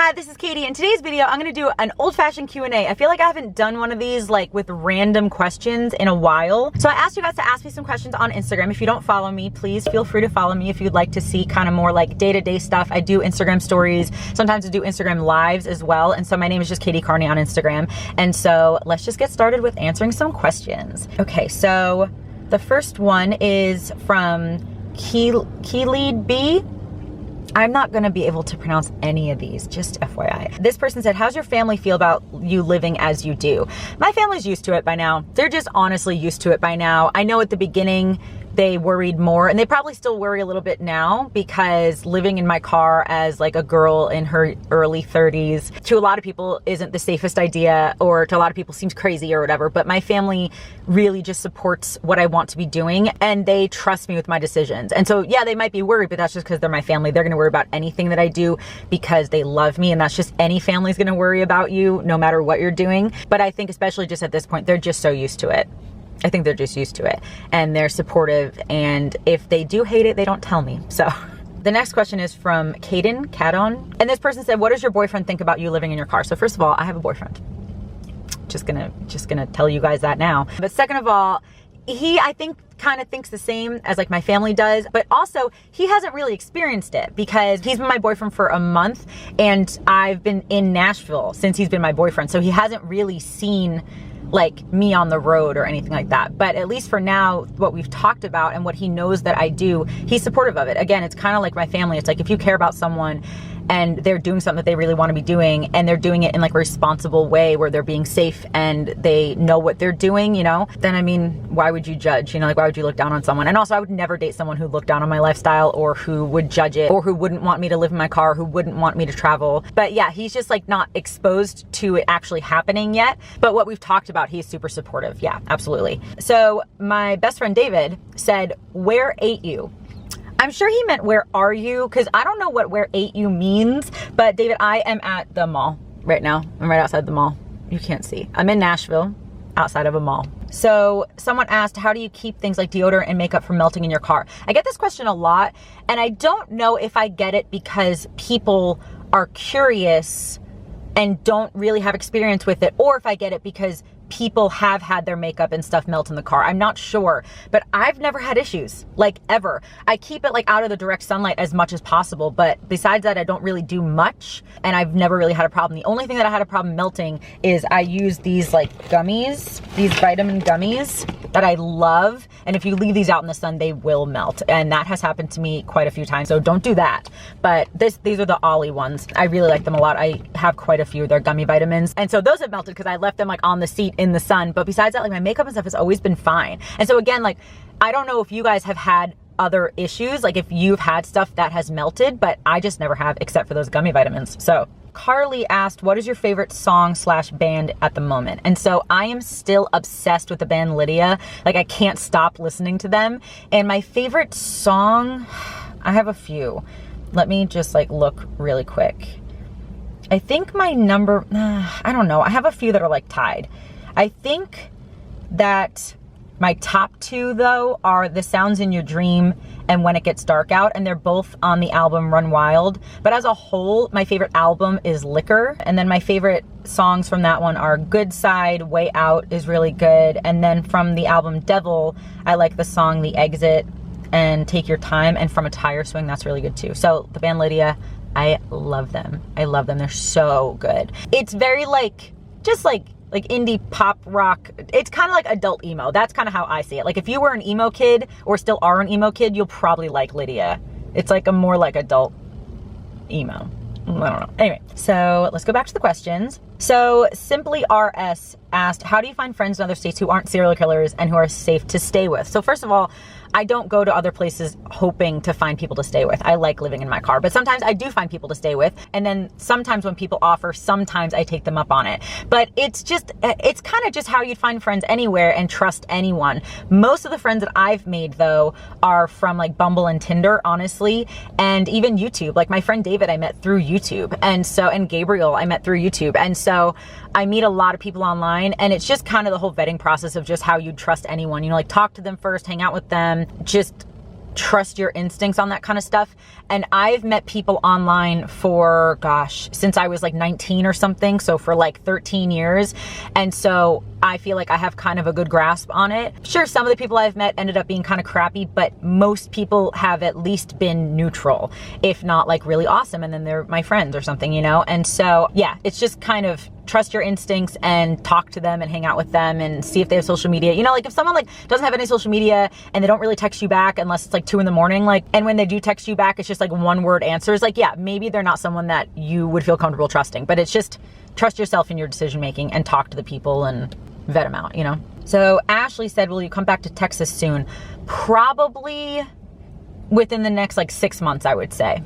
Hi, this is Katie. In today's video, I'm going to do an old-fashioned Q&A. I feel like I haven't done one of these like with random questions in a while. So I asked you guys to ask me some questions on Instagram. If you don't follow me, please feel free to follow me if you'd like to see kind of more like day-to-day stuff. I do Instagram stories. Sometimes I do Instagram lives as well. And so my name is just Katie Carney on Instagram. And so let's just get started with answering some questions. Okay, so the first one is from Keelid B. I'm not gonna be able to pronounce any of these, just FYI. This person said, how's your family feel about you living as you do? My family's used to it by now. They're just honestly used to it by now. I know at the beginning, they worried more, and they probably still worry a little bit now, because living in my car as like a girl in her early 30s, to a lot of people isn't the safest idea, or to a lot of people seems crazy or whatever, but my family really just supports what I want to be doing, and they trust me with my decisions. And so yeah, they might be worried, but that's just because they're my family. They're gonna worry about anything that I do because they love me, and that's just any family's gonna worry about you no matter what you're doing. But I think especially just at this point, they're just so used to it. I think they're just used to it, and they're supportive, and if they do hate it, they don't tell me. So the next question is from Caden Cadon, and this person said, what does your boyfriend think about you living in your car? So first of all, I have a boyfriend. Just gonna tell you guys that now. But second of all, he, I think, kind of thinks the same as like my family does, but also he hasn't really experienced it because he's been my boyfriend for a month, and I've been in Nashville since he's been my boyfriend. So he hasn't really seen like me on the road or anything like that. But at least for now, what we've talked about and what he knows that I do, he's supportive of it. Again, it's kind of like my family. It's like if you care about someone and they're doing something that they really want to be doing, and they're doing it in like a responsible way where they're being safe and they know what they're doing, you know, then I mean, why would you judge? You know, like why would you look down on someone? And also I would never date someone who looked down on my lifestyle, or who would judge it, or who wouldn't want me to live in my car, who wouldn't want me to travel. But yeah, he's just like not exposed to it actually happening yet. But what we've talked about, he's super supportive. Yeah, absolutely. So my best friend David said, where ate you? I'm sure he meant where are you, because I don't know what where ate you means. But David, I am at the mall right now. I'm right outside the mall. You can't see. I'm in Nashville, outside of a mall. So someone asked, how do you keep things like deodorant and makeup from melting in your car? I get this question a lot, and I don't know if I get it because people are curious and don't really have experience with it, or if I get it because people have had their makeup and stuff melt in the car. I'm not sure, but I've never had issues, like ever. I keep it like out of the direct sunlight as much as possible, but besides that, I don't really do much, and I've never really had a problem. The only thing that I had a problem melting is I use these like gummies, these vitamin gummies that I love, and if you leave these out in the sun, they will melt, and that has happened to me quite a few times, so don't do that. But these are the Ollie ones. I really like them a lot. I have quite a few. They're gummy vitamins, and so those have melted because I left them like on the seat in the sun. But besides that, like my makeup and stuff has always been fine. And so again, like I don't know if you guys have had other issues, like if you've had stuff that has melted, but I just never have, except for those gummy vitamins. So Carly asked, what is your favorite song / band at the moment? And so I am still obsessed with the band Lydia. Like I can't stop listening to them. And my favorite song, I have a few. Let me just like look really quick. I think my number, I don't know. I have a few that are like tied. I think that my top two though are The Sounds in Your Dream and When It Gets Dark Out, and they're both on the album Run Wild. But as a whole, my favorite album is Liquor, and then my favorite songs from that one are Good Side, Way Out is really good, and then from the album Devil, I like the song The Exit and Take Your Time, and From a Tire Swing, that's really good too. So the band Lydia, I love them. I love them. They're so good. It's very like, just like indie pop rock. It's kind of like adult emo. That's kind of how I see it. Like if you were an emo kid or still are an emo kid, you'll probably like Lydia. It's like a more like adult emo. I don't know. Anyway, so let's go back to the questions. So Simply RS asked, how do you find friends in other states who aren't serial killers and who are safe to stay with? So first of all, I don't go to other places hoping to find people to stay with. I like living in my car, but sometimes I do find people to stay with. And then sometimes when people offer, sometimes I take them up on it. But it's kind of just how you'd find friends anywhere and trust anyone. Most of the friends that I've made though are from like Bumble and Tinder, honestly, and even YouTube. Like my friend David, I met through YouTube. And Gabriel, I met through YouTube. And so I meet a lot of people online, and it's just kind of the whole vetting process of just how you'd trust anyone, you know, like talk to them first, hang out with them, just trust your instincts on that kind of stuff. And I've met people online for, gosh, since I was like 19 or something. So for like 13 years. And so I feel like I have kind of a good grasp on it. Sure, some of the people I've met ended up being kind of crappy, but most people have at least been neutral, if not like really awesome. And then they're my friends or something, you know? And so yeah, it's just kind of trust your instincts and talk to them and hang out with them and see if they have social media. You know, like if someone like doesn't have any social media and they don't really text you back unless it's like 2 a.m, like, and when they do text you back, it's just like 1-word answers. Like, yeah, maybe they're not someone that you would feel comfortable trusting, but it's just trust yourself in your decision making and talk to the people and vet them out, you know? So Ashley said, will you come back to Texas soon? Probably within the next like 6 months, I would say.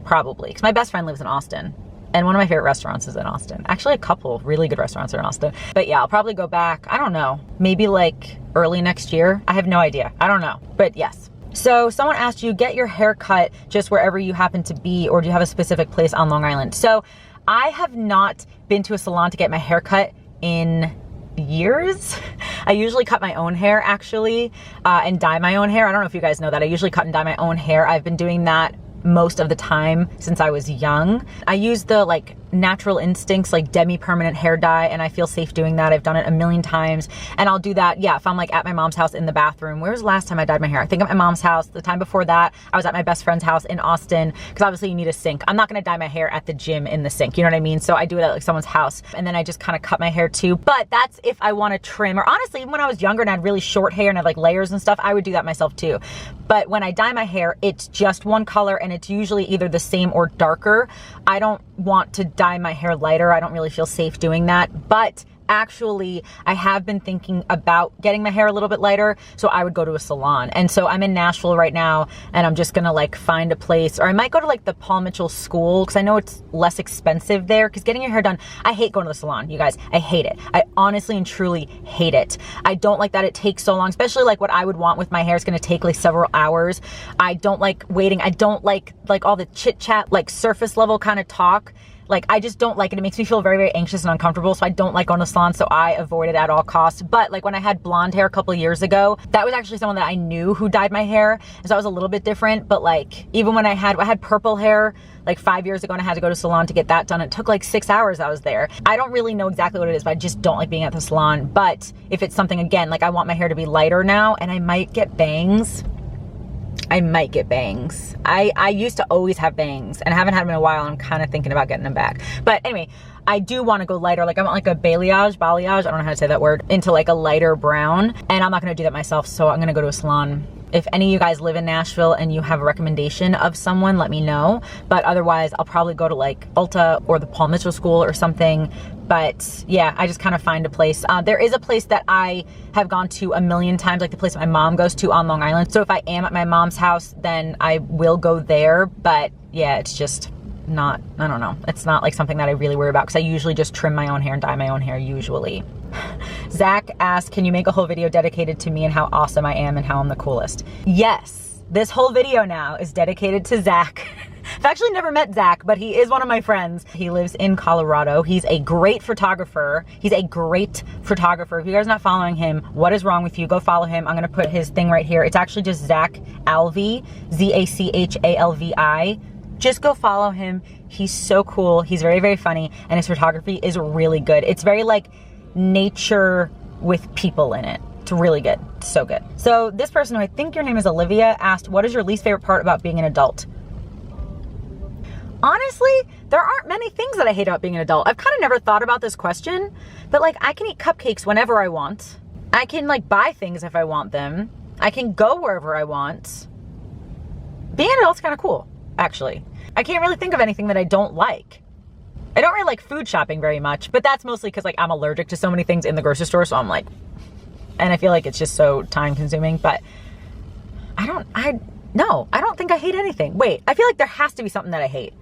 Probably, because my best friend lives in Austin. And one of my favorite restaurants is in Austin. Actually, a couple really good restaurants are in Austin. But yeah, I'll probably go back, I don't know, maybe like early next year. I have no idea. I don't know. But yes. So someone asked you, get your hair cut just wherever you happen to be, or do you have a specific place on Long Island? So I have not been to a salon to get my hair cut in years. I usually cut my own hair actually, and dye my own hair. I don't know if you guys know that. I usually cut and dye my own hair. I've been doing that most of the time since I was young. I use the like Natural Instincts like demi-permanent hair dye, and I feel safe doing that. I've done it a million times, and I'll do that, yeah, if I'm like at my mom's house in the bathroom. Where was the last time I dyed my hair? I think at my mom's house. The time before that, I was at my best friend's house in Austin, because obviously you need a sink. I'm not gonna dye my hair at the gym in the sink, you know what I mean? So I do it at like someone's house, and then I just kind of cut my hair too. But that's if I want to trim, or honestly, even when I was younger and I had really short hair and I had like layers and stuff, I would do that myself too. But when I dye my hair, it's just one color, and it's usually either the same or darker. I don't want to dye my hair lighter. I don't really feel safe doing that. But actually, I have been thinking about getting my hair a little bit lighter, so I would go to a salon. And so I'm in Nashville right now, and I'm just gonna like find a place, or I might go to like the Paul Mitchell School, because I know it's less expensive there, because getting your hair done, I hate going to the salon, you guys. I hate it. I honestly and truly hate it. I don't like that it takes so long, especially like what I would want with my hair is gonna take like several hours. I don't like waiting. I don't like all the chit chat, like surface level kind of talk. Like, I just don't like it. It makes me feel very, very anxious and uncomfortable. So I don't like going to salon. So I avoid it at all costs. But like when I had blonde hair a couple of years ago, that was actually someone that I knew who dyed my hair. And so that was a little bit different. But like, even when I had purple hair like 5 years ago, and I had to go to salon to get that done. It took like 6 hours I was there. I don't really know exactly what it is, but I just don't like being at the salon. But if it's something, again, like I want my hair to be lighter now, and I might get bangs. I might get bangs. I used to always have bangs, and I haven't had them in a while, and I'm kind of thinking about getting them back. But anyway, I do want to go lighter. Like I want like a balayage, I don't know how to say that word, into like a lighter brown. And I'm not going to do that myself, so I'm going to go to a salon. If any of you guys live in Nashville and you have a recommendation of someone, let me know. But otherwise, I'll probably go to like Ulta or the Paul Mitchell School or something. But yeah, I just kind of find a place. There is a place that I have gone to a million times, like the place my mom goes to on Long Island. So if I am at my mom's house, then I will go there. But yeah, it's just not, I don't know. It's not like something that I really worry about, because I usually just trim my own hair and dye my own hair usually. Zach asked, can you make a whole video dedicated to me and how awesome I am and how I'm the coolest? Yes, this whole video now is dedicated to Zach. I've actually never met Zach, but he is one of my friends. He lives in Colorado. He's a great photographer. If you guys are not following him, what is wrong with you? Go follow him. I'm gonna put his thing right here. It's actually just Zach Alvi, Zachalvi. Just go follow him. He's so cool. He's very, very funny, and his photography is really good. It's very like nature with people in it. It's really good. It's so good. So this person, who I think your name is Olivia, asked, what is your least favorite part about being an adult? Honestly, there aren't many things that I hate about being an adult. I've kind of never thought about this question, but like I can eat cupcakes whenever I want. I can like buy things if I want them. I can go wherever I want. Being an adult's kind of cool, actually. I can't really think of anything that I don't like. I don't really like food shopping very much, but that's mostly because like I'm allergic to so many things in the grocery store, so I'm like, and I feel like it's just so time consuming. But I don't think I hate anything. Wait, I feel like there has to be something that I hate.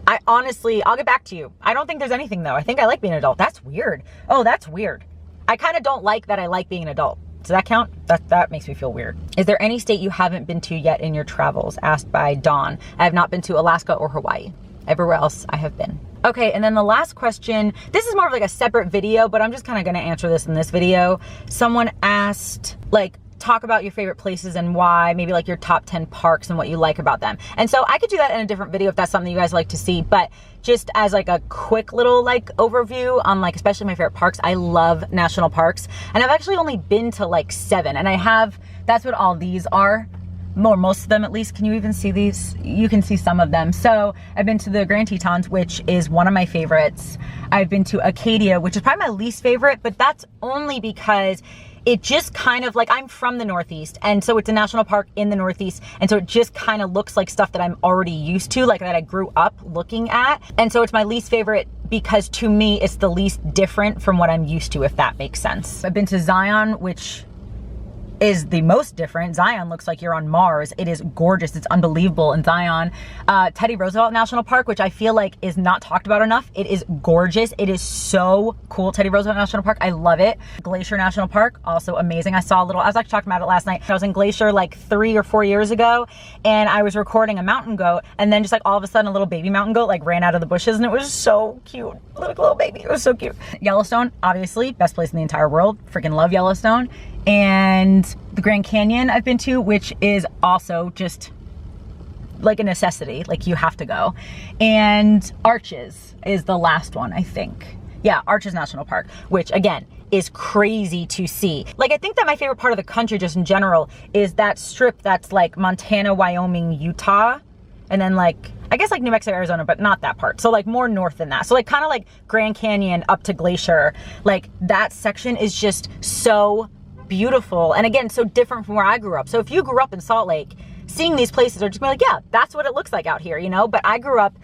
I honestly, I'll get back to you. I don't think there's anything though. I think I like being an adult. That's weird. Oh, that's weird. I kind of don't like that I like being an adult. Does that count? That makes me feel weird. Is there any state you haven't been to yet in your travels? Asked by Dawn. I have not been to Alaska or Hawaii. Everywhere else I have been. Okay, and then the last question, this is more of like a separate video, but I'm just kind of gonna answer this in this video. Someone asked, like, talk about your favorite places and why, maybe like your top 10 parks and what you like about them. And so I could do that in a different video if that's something you guys like to see, but just as like a quick little like overview on like especially my favorite parks, I love national parks, and I've actually only been to like 7, and that's what all these are. Most of them at least. Can you even see these? You can see some of them. So I've been to the Grand Tetons, which is one of my favorites. I've been to Acadia, which is probably my least favorite, but that's only because it just kind of like, I'm from the Northeast, and so it's a national park in the Northeast, and so it just kind of looks like stuff that I'm already used to, like that I grew up looking at. And so it's my least favorite because to me it's the least different from what I'm used to, if that makes sense. I've been to Zion, which is the most different. Zion looks like you're on Mars. It is gorgeous. It's unbelievable in Zion. Teddy Roosevelt National Park, which I feel like is not talked about enough. It is gorgeous. It is so cool. Teddy Roosevelt National Park, I love it. Glacier National Park, also amazing. I was actually talking about it last night. I was in Glacier like 3 or 4 years ago, and I was recording a mountain goat, and then just like all of a sudden a little baby mountain goat like ran out of the bushes, and it was so cute. Little baby, it was so cute. Yellowstone, obviously, best place in the entire world. Freaking love Yellowstone. And the Grand Canyon I've been to, which is also just like a necessity, like you have to go. And Arches is the last one, I think. Yeah, Arches National Park, which again is crazy to see. Like, I think that my favorite part of the country just in general is that strip that's like Montana, Wyoming, Utah, and then like, I guess like New Mexico, Arizona, but not that part. So like more north than that. So like kind of like Grand Canyon up to Glacier, like that section is just so beautiful, and again, so different from where I grew up. So if you grew up in Salt Lake, seeing these places are just like, yeah, that's what it looks like out here, you know? But I grew up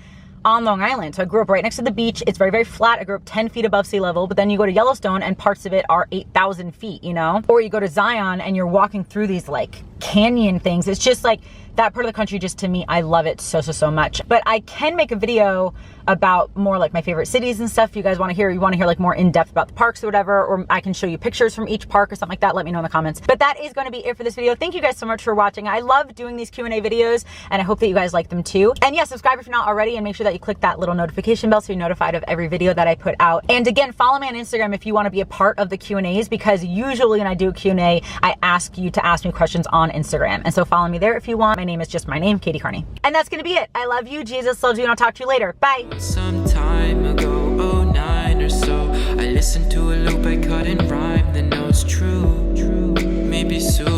on Long Island, so I grew up right next to the beach. It's very, very flat. I grew up 10 feet above sea level, but then you go to Yellowstone and parts of it are 8,000 feet, you know? Or you go to Zion and you're walking through these like canyon things. It's just like, that part of the country, just to me, I love it so much. But I can make a video about more like my favorite cities and stuff. If you guys want to hear, like more in depth about the parks or whatever, or I can show you pictures from each park or something like that, let me know in the comments. But that is going to be it for this video. Thank you guys so much for watching. I love doing these Q&A videos, and I hope that you guys like them too. And yeah, subscribe if you're not already, and make sure that you click that little notification bell so you're notified of every video that I put out. And again, follow me on Instagram if you want to be a part of the Q&As, because usually when I do a Q&A, I ask you to ask me questions on Instagram. And so follow me there if you want. My name is just my name, Katie Carney. And that's going to be it. I love you. Jesus loves you, and I'll talk to you later. Bye. Some time ago, 09 or so, I listened to a loop I couldn't rhyme. Then know it's true. Maybe soon.